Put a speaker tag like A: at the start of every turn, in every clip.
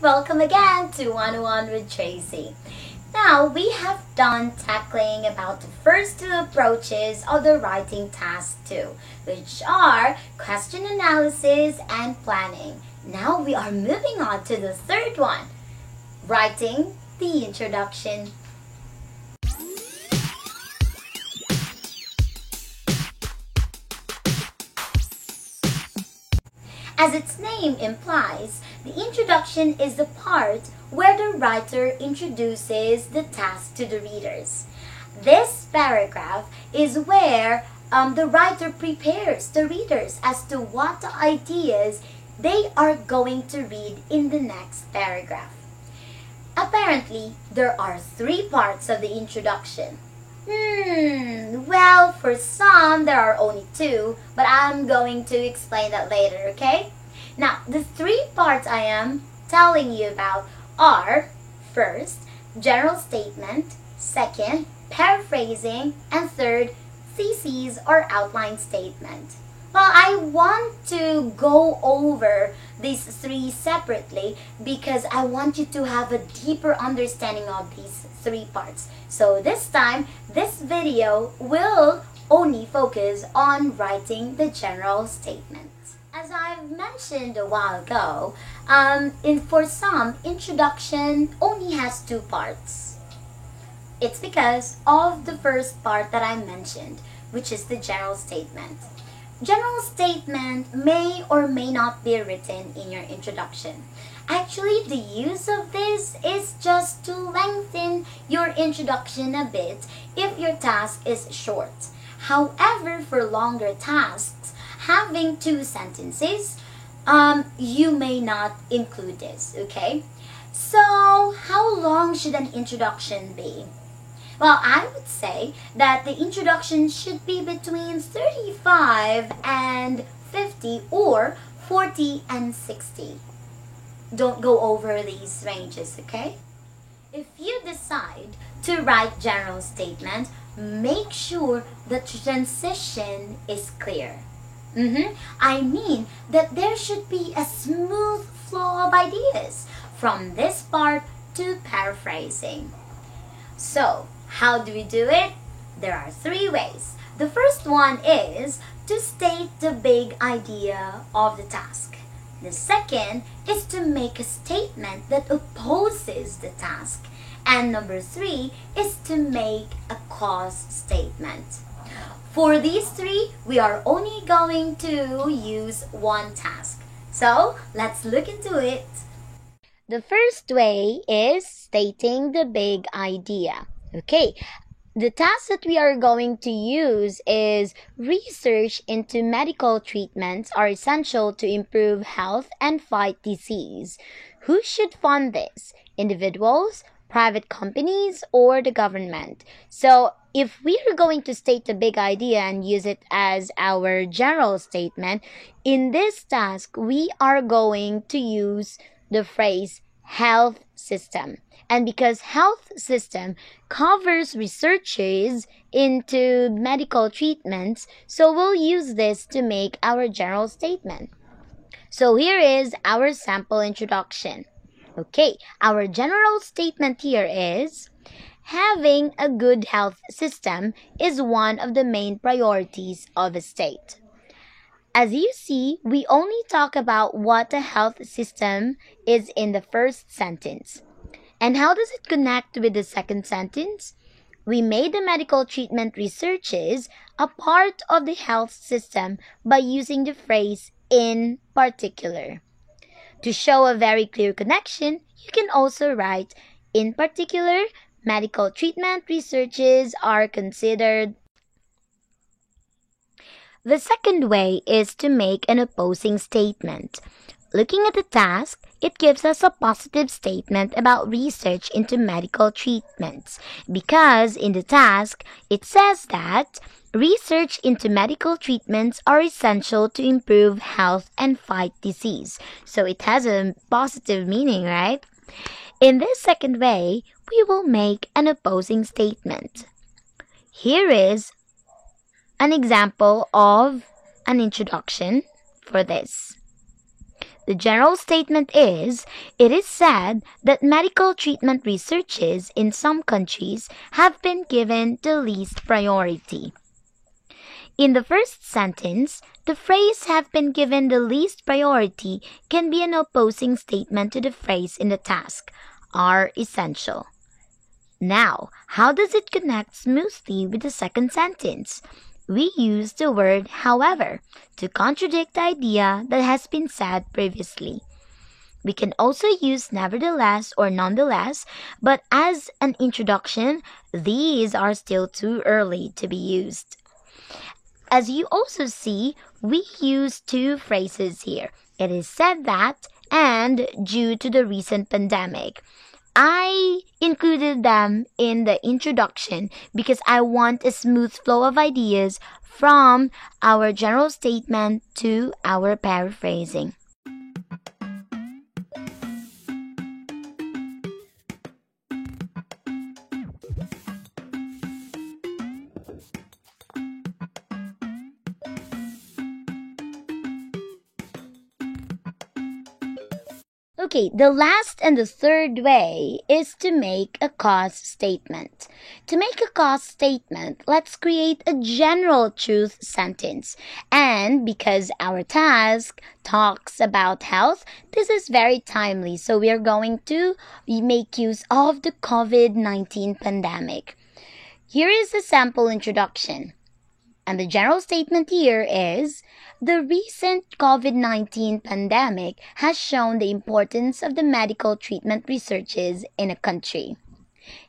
A: welcome again to 101 with Tracy. Now, we have done tackling about the first two approaches of the writing task 2, which are question analysis and planning. Now we are moving on to the third one, writing the introduction. As its name implies, the introduction is the part where the writer introduces the task to the readers. This paragraph is where the writer prepares the readers as to what the ideas they are going to read in the next paragraph. Apparently, there are 3 parts of the introduction. Well, for some, there are only 2, but I'm going to explain that later, okay? Now, the 3 parts I am telling you about are, first, general statement, second, paraphrasing, and third, thesis or outline statement. Well, I want to go over these 3 separately because I want you to have a deeper understanding of these 3 parts. So this time, this video will only focus on writing the general statement. As I've mentioned a while ago, for some, introduction only has 2 parts. It's because of the first part that I mentioned, which is the general statement. General statement may or may not be written in your introduction. Actually, the use of this is just to lengthen your introduction a bit if your task is short. However, for longer tasks, having 2 sentences, you may not include this, okay? So, how long should an introduction be? Well, I would say that the introduction should be between 35 and 50 or 40 and 60. Don't go over these ranges, okay? If you decide to write general statement, make sure the transition is clear. I mean that there should be a smooth flow of ideas from this part to paraphrasing. So, how do we do it? There are 3 ways. The first one is to state the big idea of the task. The second is to make a statement that opposes the task. And number 3 is to make a cause statement. For these 3, we are only going to use one task. So, let's look into it. The first way is stating the big idea. Okay, the task that we are going to use is research into medical treatments are essential to improve health and fight disease. Who should fund this? Individuals, private companies, or the government? So, if we are going to state the big idea and use it as our general statement, in this task, we are going to use the phrase health system. And because health system covers researches into medical treatments, so we'll use this to make our general statement. So here is our sample introduction. Okay, our general statement here is, having a good health system is one of the main priorities of a state. As you see, we only talk about what a health system is in the first sentence. And how does it connect with the second sentence? We made the medical treatment researches a part of the health system by using the phrase in particular. To show a very clear connection, you can also write, in particular, medical treatment researches are considered. The second way is to make an opposing statement. Looking at the task, it gives us a positive statement about research into medical treatments because in the task, it says that research into medical treatments are essential to improve health and fight disease. So it has a positive meaning, right? In this second way, we will make an opposing statement. Here is an example of an introduction for this. The general statement is, it is said that medical treatment researches in some countries have been given the least priority. In the first sentence, the phrase have been given the least priority can be an opposing statement to the phrase in the task, are essential. Now, how does it connect smoothly with the second sentence? We use the word however to contradict the idea that has been said previously. We can also use nevertheless or nonetheless, but as an introduction, these are still too early to be used. As you also see, we use two phrases here. It is said that and due to the recent pandemic. I included them in the introduction because I want a smooth flow of ideas from our general statement to our paraphrasing. Okay, the last and the third way is to make a cause statement. To make a cause statement, let's create a general truth sentence. And because our task talks about health, this is very timely. So we are going to make use of the COVID-19 pandemic. Here is a sample introduction. And the general statement here is, the recent COVID-19 pandemic has shown the importance of the medical treatment researches in a country.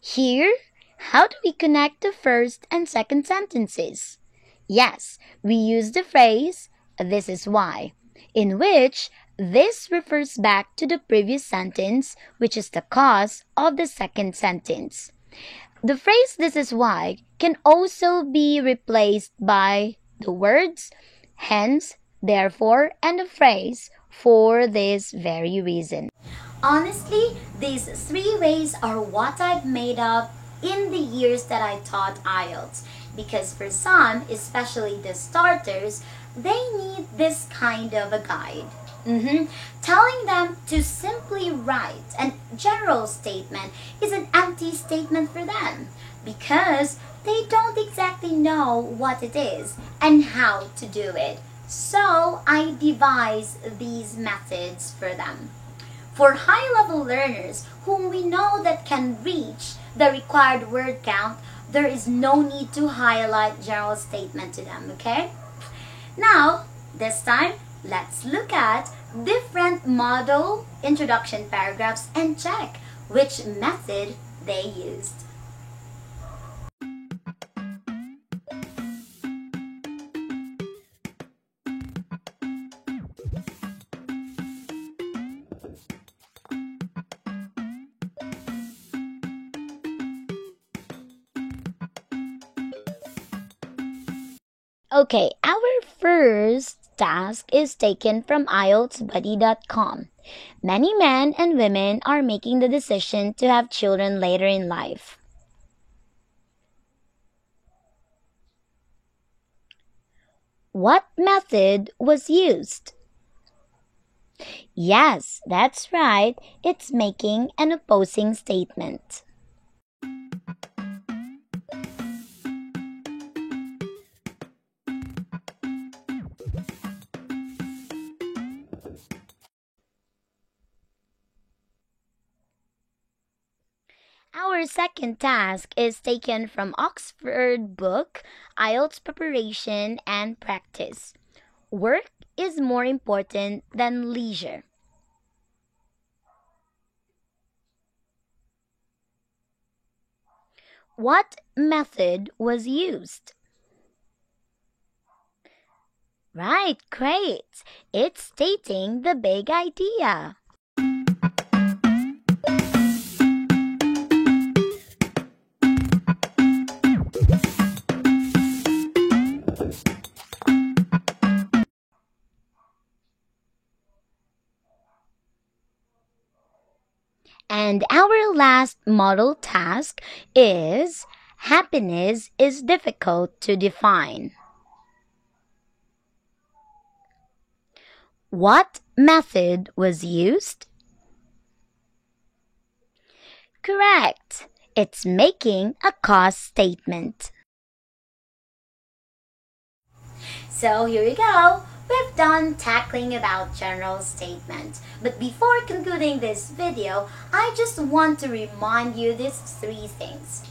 A: Here, how do we connect the first and second sentences? Yes, we use the phrase, this is why, in which this refers back to the previous sentence, which is the cause of the second sentence. The phrase this is why can also be replaced by the words hence, therefore, and the phrase for this very reason. Honestly, these three ways are what I've made up in the years that I taught IELTS. Because for some, especially the starters, they need this kind of a guide. Telling them to simply write a general statement is an empty statement for them because they don't exactly know what it is and how to do it. So I devise these methods for them. For high-level learners whom we know that can reach the required word count, there is no need to highlight general statement to them, okay? Now, this time, let's look at different model introduction paragraphs and check which method they used. Okay, our first task is taken from IELTSBuddy.com. Many men and women are making the decision to have children later in life. What method was used? Yes, that's right. It's making an opposing statement. Our second task is taken from Oxford book, IELTS Preparation and Practice. Work is more important than leisure. What method was used? Right, great. It's stating the big idea. And our last model task is happiness is difficult to define. What method was used? Correct. It's making a cause statement. So here we go. We've done tackling about general statements. But before concluding this video, I just want to remind you these three things.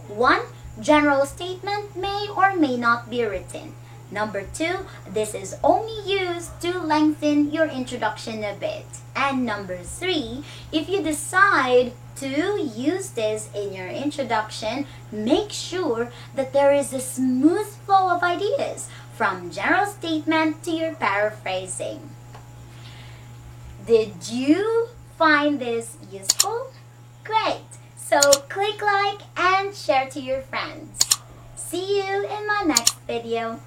A: 1. General statement may or may not be written. Number 2, this is only used to lengthen your introduction a bit. And number 3, if you decide to use this in your introduction, make sure that there is a smooth flow of ideas from general statement to your paraphrasing. Did you find this useful? Great! So click like and share to your friends. See you in my next video.